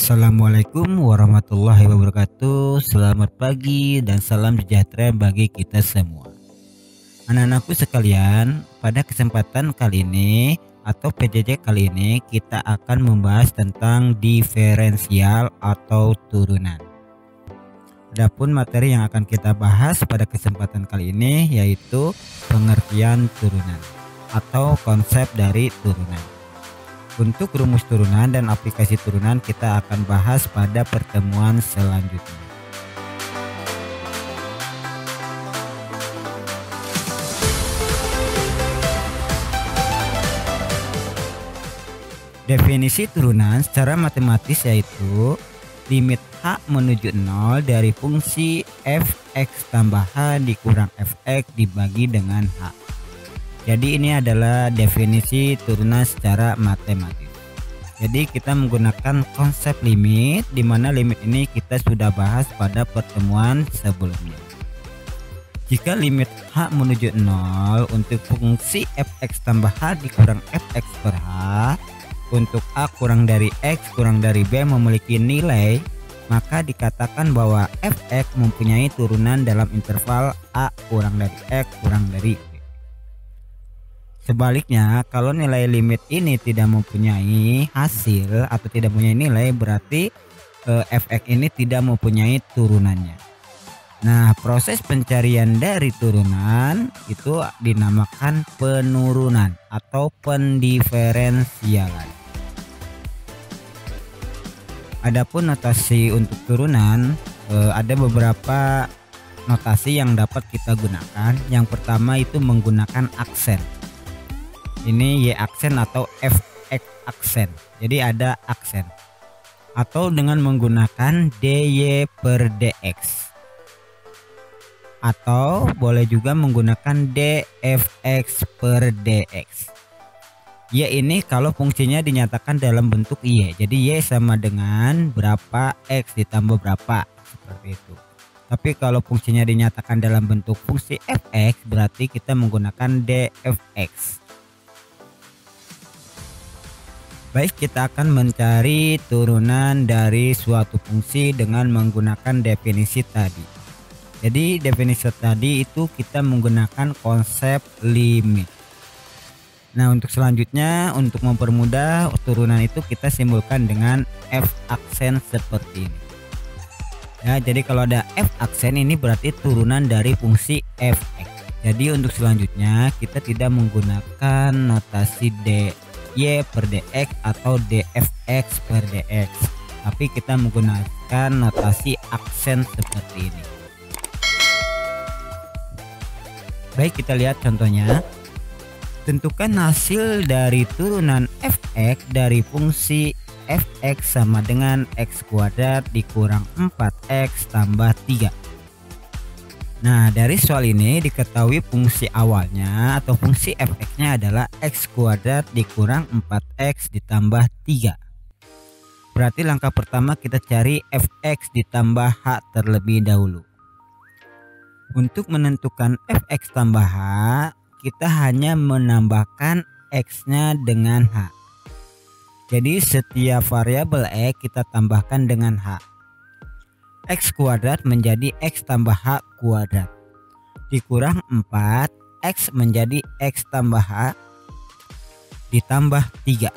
Assalamualaikum warahmatullahi wabarakatuh. Selamat pagi dan salam sejahtera bagi kita semua. Anak-anakku sekalian, pada kesempatan kali ini atau PJJ kali ini kita akan membahas tentang diferensial atau turunan. Adapun materi yang akan kita bahas pada kesempatan kali ini yaitu pengertian turunan atau konsep dari turunan. Untuk rumus turunan dan aplikasi turunan kita akan bahas pada pertemuan selanjutnya. Definisi turunan secara matematis yaitu limit H menuju 0 dari fungsi fx tambah H dikurang fx dibagi dengan H. Jadi ini adalah definisi turunan secara matematis. Jadi kita menggunakan konsep limit, di mana limit ini kita sudah bahas pada pertemuan sebelumnya. Jika limit H menuju 0 untuk fungsi fx tambah H dikurang fx per H, untuk A kurang dari X kurang dari B memiliki nilai, maka dikatakan bahwa fx mempunyai turunan dalam interval A kurang dari X kurang dari B. Sebaliknya, kalau nilai limit ini tidak mempunyai hasil atau tidak mempunyai nilai, berarti fx ini tidak mempunyai turunannya. Nah, proses pencarian dari turunan itu dinamakan penurunan atau pendiferensialan. Adapun notasi untuk turunan, ada beberapa notasi yang dapat kita gunakan. Yang pertama itu menggunakan aksen. Ini Y aksen atau Fx aksen. Jadi ada aksen. Atau dengan menggunakan dy per dx. Atau boleh juga menggunakan dfx per dx. Y ini kalau fungsinya dinyatakan dalam bentuk Y. Jadi Y sama dengan berapa X ditambah berapa. Seperti itu. Tapi kalau fungsinya dinyatakan dalam bentuk fungsi Fx, berarti kita menggunakan dfx. Baik, kita akan mencari turunan dari suatu fungsi dengan menggunakan definisi tadi. Jadi definisi tadi itu kita menggunakan konsep limit. Nah, untuk selanjutnya untuk mempermudah turunan itu kita simbolkan dengan F aksen seperti ini. Ya, jadi kalau ada F aksen ini berarti turunan dari fungsi fx. Jadi untuk selanjutnya kita tidak menggunakan notasi dy per dx atau dfx per dx, tapi kita menggunakan notasi aksen seperti ini. Baik, kita lihat contohnya. Tentukan hasil dari turunan fx dari fungsi fx sama dengan x kuadrat dikurang 4x tambah 3. Nah, dari soal ini diketahui fungsi awalnya atau fungsi fx-nya adalah x kuadrat dikurang 4x ditambah 3. Berarti langkah pertama kita cari fx ditambah h terlebih dahulu. Untuk menentukan fx tambah h, kita hanya menambahkan x-nya dengan h. Jadi setiap variabel x kita tambahkan dengan h. X kuadrat menjadi X tambah H kuadrat dikurang 4 X menjadi X tambah H ditambah 3.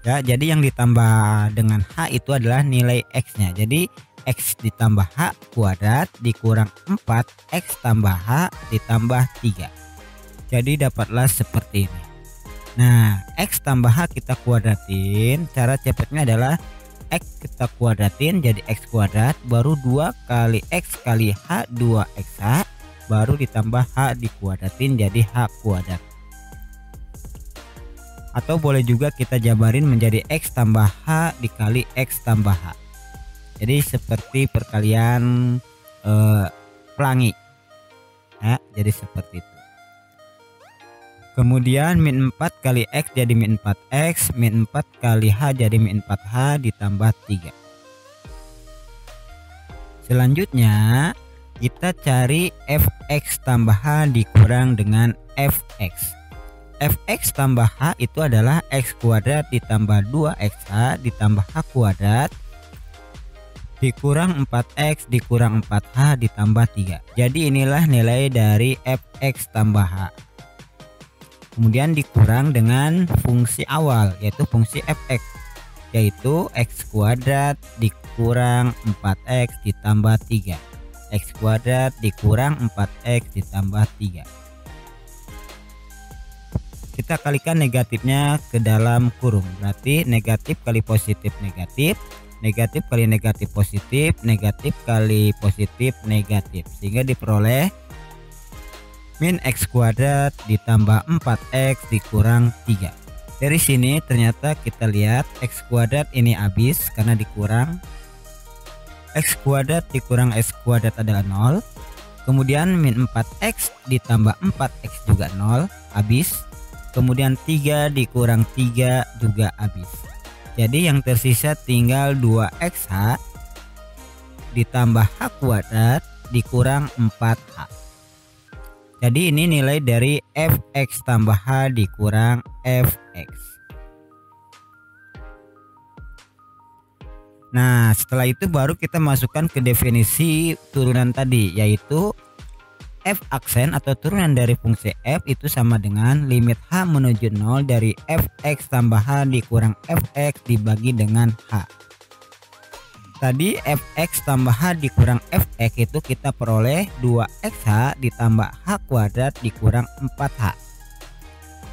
Ya, jadi yang ditambah dengan H itu adalah nilai X nya. Jadi X ditambah H kuadrat dikurang 4 X tambah H ditambah 3. Jadi dapatlah seperti ini. Nah, X tambah H kita kuadratin. Cara cepatnya adalah X kita kuadratin jadi X kuadrat, baru 2 kali X kali H 2XH, baru ditambah H dikuadratin jadi H kuadrat. Atau boleh juga kita jabarin menjadi X tambah H dikali X tambah H. Jadi seperti perkalian pelangi ya, jadi seperti itu. Kemudian min 4 kali X jadi min 4X, min 4 kali H jadi min 4H ditambah 3. Selanjutnya kita cari Fx tambah H dikurang dengan Fx. fx tambah h itu adalah x kuadrat ditambah 2xh ditambah h kuadrat dikurang 4x dikurang 4h ditambah 3. Jadi inilah nilai dari fx tambah h. Kemudian dikurang dengan fungsi awal yaitu fungsi fx, yaitu x kuadrat dikurang 4x ditambah 3. X kuadrat dikurang 4x ditambah 3. Kita kalikan negatifnya ke dalam kurung, berarti negatif kali positif negatif, negatif kali negatif positif, negatif kali positif negatif, sehingga diperoleh min x kuadrat ditambah 4x dikurang 3. Dari sini ternyata kita lihat x kuadrat ini habis karena dikurang. X kuadrat dikurang x kuadrat adalah 0. Kemudian min 4x ditambah 4x juga 0, habis. Kemudian 3 dikurang 3 juga habis. Jadi yang tersisa tinggal 2xh ditambah h kuadrat dikurang 4h. Jadi ini nilai dari fx tambah h dikurang fx. Nah, setelah itu baru kita masukkan ke definisi turunan tadi, yaitu f aksen atau turunan dari fungsi f itu sama dengan limit h menuju 0 dari fx tambah h dikurang fx dibagi dengan h. Tadi fx tambah h dikurang fx itu kita peroleh 2xh ditambah h kuadrat dikurang 4h,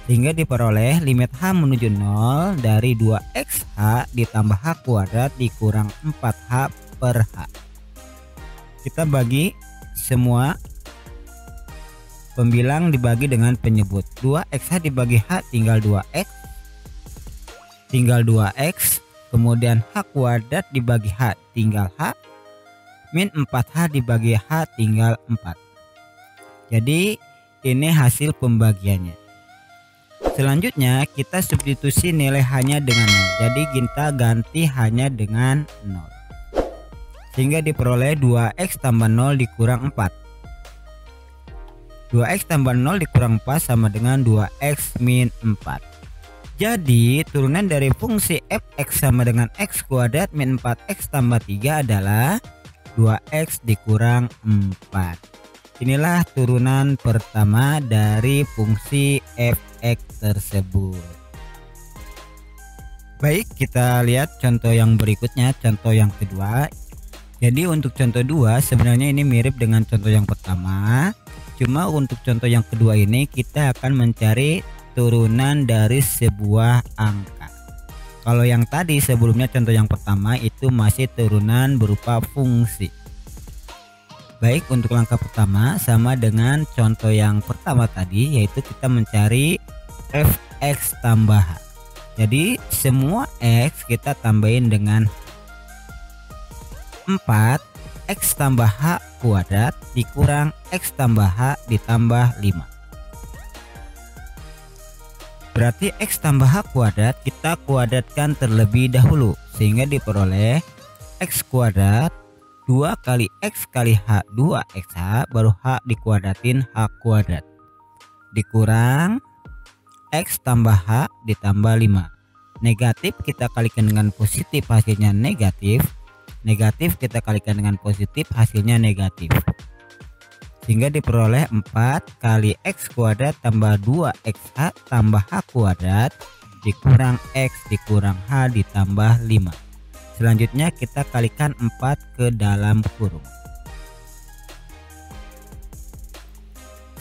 sehingga diperoleh limit h menuju 0 dari 2xh ditambah h kuadrat dikurang 4h per h. Kita bagi semua pembilang dibagi dengan penyebut. 2xh dibagi h tinggal 2x, tinggal 2x. Kemudian h kuadrat dibagi h tinggal h, min 4h dibagi h tinggal 4. Jadi ini hasil pembagiannya. Selanjutnya kita substitusi nilai h-nya dengan 0. Jadi kita ganti h-nya dengan 0, sehingga diperoleh 2x tambah 0 dikurang 4. 2x tambah 0 dikurang 4 sama dengan 2x min 4. Jadi turunan dari fungsi fx sama dengan x kuadrat min 4x tambah 3 adalah 2x dikurang 4. Inilah turunan pertama dari fungsi fx tersebut. Baik, kita lihat contoh yang berikutnya, contoh yang kedua. Jadi untuk contoh 2 sebenarnya ini mirip dengan contoh yang pertama. Cuma untuk contoh yang kedua ini kita akan mencari turunan dari sebuah angka. Kalau yang tadi sebelumnya contoh yang pertama itu masih turunan berupa fungsi. Baik, untuk langkah pertama sama dengan contoh yang pertama tadi, yaitu kita mencari fx tambah h. Jadi semua x kita tambahin dengan 4 x tambah h kuadrat dikurang x tambah h ditambah 5. Berarti x tambah h kuadrat kita kuadratkan terlebih dahulu, sehingga diperoleh x kuadrat 2 kali x kali h 2xh, baru h dikuadratin h kuadrat dikurang x tambah h ditambah 5. Negatif kita kalikan dengan positif, hasilnya negatif. Negatif kita kalikan dengan positif, hasilnya negatif, sehingga diperoleh 4 kali x kuadrat tambah 2xh tambah h kuadrat dikurang x dikurang h ditambah 5. Selanjutnya kita kalikan 4 ke dalam kurung,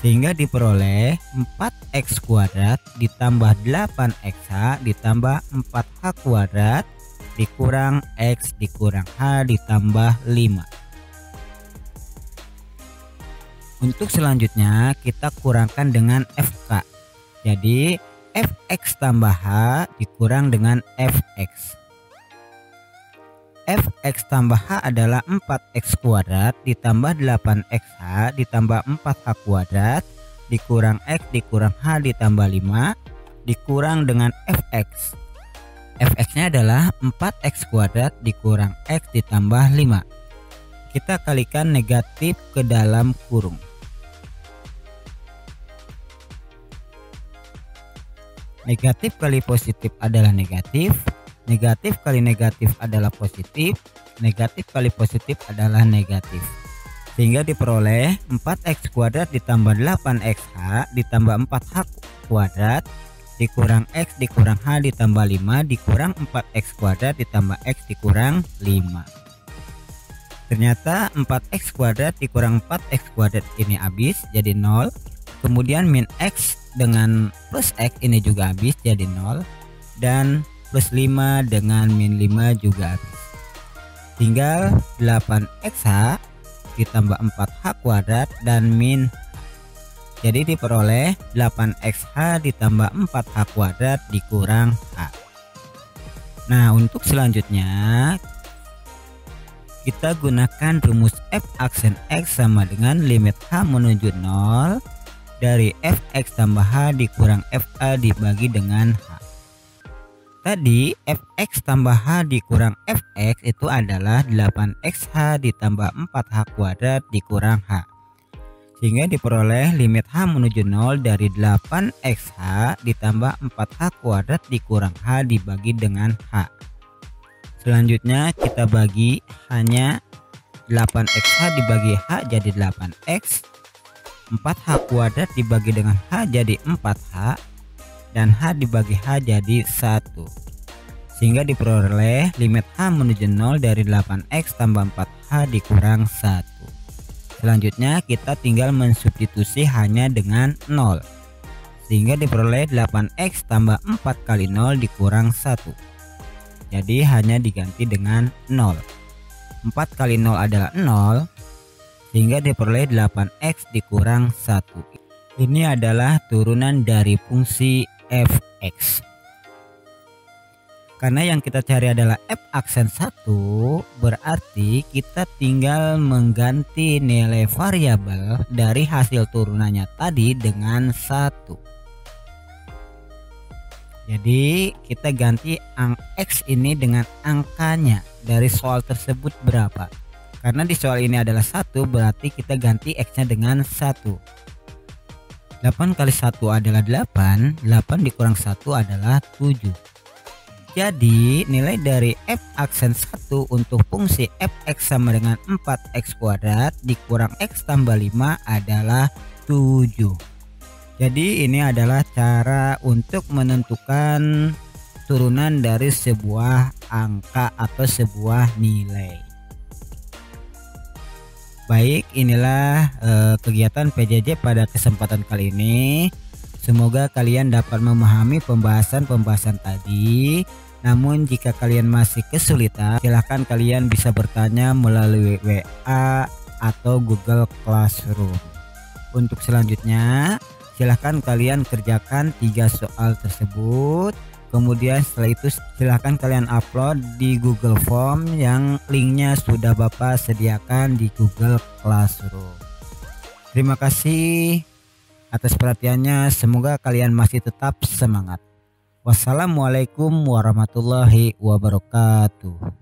sehingga diperoleh 4x kuadrat ditambah 8xh ditambah 4h kuadrat dikurang x dikurang h ditambah 5. Untuk selanjutnya kita kurangkan dengan fk. Jadi fx tambah h dikurang dengan fx. Fx tambah h adalah 4x kuadrat ditambah 8xh ditambah 4h kuadrat dikurang x dikurang h ditambah 5 dikurang dengan fx. Fx-nya adalah 4x kuadrat dikurang x ditambah 5. Kita kalikan negatif ke dalam kurung. Negatif kali positif adalah negatif, negatif kali negatif adalah positif, negatif kali positif adalah negatif. Sehingga diperoleh 4x kuadrat ditambah 8xh ditambah 4h kuadrat dikurang x dikurang h ditambah 5 dikurang 4x kuadrat ditambah x dikurang 5. Ternyata 4x kuadrat dikurang 4x kuadrat ini habis jadi 0. Kemudian min x dengan plus x ini juga habis jadi 0. Dan plus 5 dengan min 5 juga habis. Tinggal 8xh ditambah 4h kuadrat dan min h. Jadi diperoleh 8xh ditambah 4h kuadrat dikurang h. Nah, untuk selanjutnya kita gunakan rumus f aksen x sama dengan limit h menuju 0 dari fx tambah h dikurang fa dibagi dengan h. Tadi fx tambah h dikurang fx itu adalah 8xh ditambah 4h kuadrat dikurang h. Sehingga diperoleh limit h menuju 0 dari 8xh ditambah 4h kuadrat dikurang h dibagi dengan h. Selanjutnya kita bagi hanya 8xh dibagi h jadi 8x, 4h kuadrat dibagi dengan h jadi 4h, dan h dibagi h jadi 1. Sehingga diperoleh limit h menuju 0 dari 8x tambah 4h dikurang 1. Selanjutnya kita tinggal mensubstitusi hanya dengan 0. Sehingga diperoleh 8x tambah 4 kali 0 dikurang 1. Jadi hanya diganti dengan 0. 4 kali 0 adalah 0. Sehingga diperoleh 8x dikurang 1. Ini adalah turunan dari fungsi fx. Karena yang kita cari adalah f aksen 1, berarti kita tinggal mengganti nilai variabel dari hasil turunannya tadi dengan 1. Jadi kita ganti x ini dengan angkanya dari soal tersebut berapa. Karena di soal ini adalah 1, berarti kita ganti x-nya dengan 1. 8 kali 1 adalah 8, 8 dikurang 1 adalah 7. Jadi nilai dari f aksen 1 untuk fungsi fx sama dengan 4x kuadrat dikurang x tambah 5 adalah 7. Jadi ini adalah cara untuk menentukan turunan dari sebuah angka atau sebuah nilai. Baik, inilah kegiatan PJJ pada kesempatan kali ini. Semoga kalian dapat memahami pembahasan-pembahasan tadi. Namun jika kalian masih kesulitan, silahkan kalian bisa bertanya melalui WA atau Google Classroom. Untuk selanjutnya, silahkan kalian kerjakan 3 soal tersebut. Kemudian setelah itu silahkan kalian upload di Google Form yang linknya sudah Bapak sediakan di Google Classroom. Terima kasih atas perhatiannya. Semoga kalian masih tetap semangat. Wassalamualaikum warahmatullahi wabarakatuh.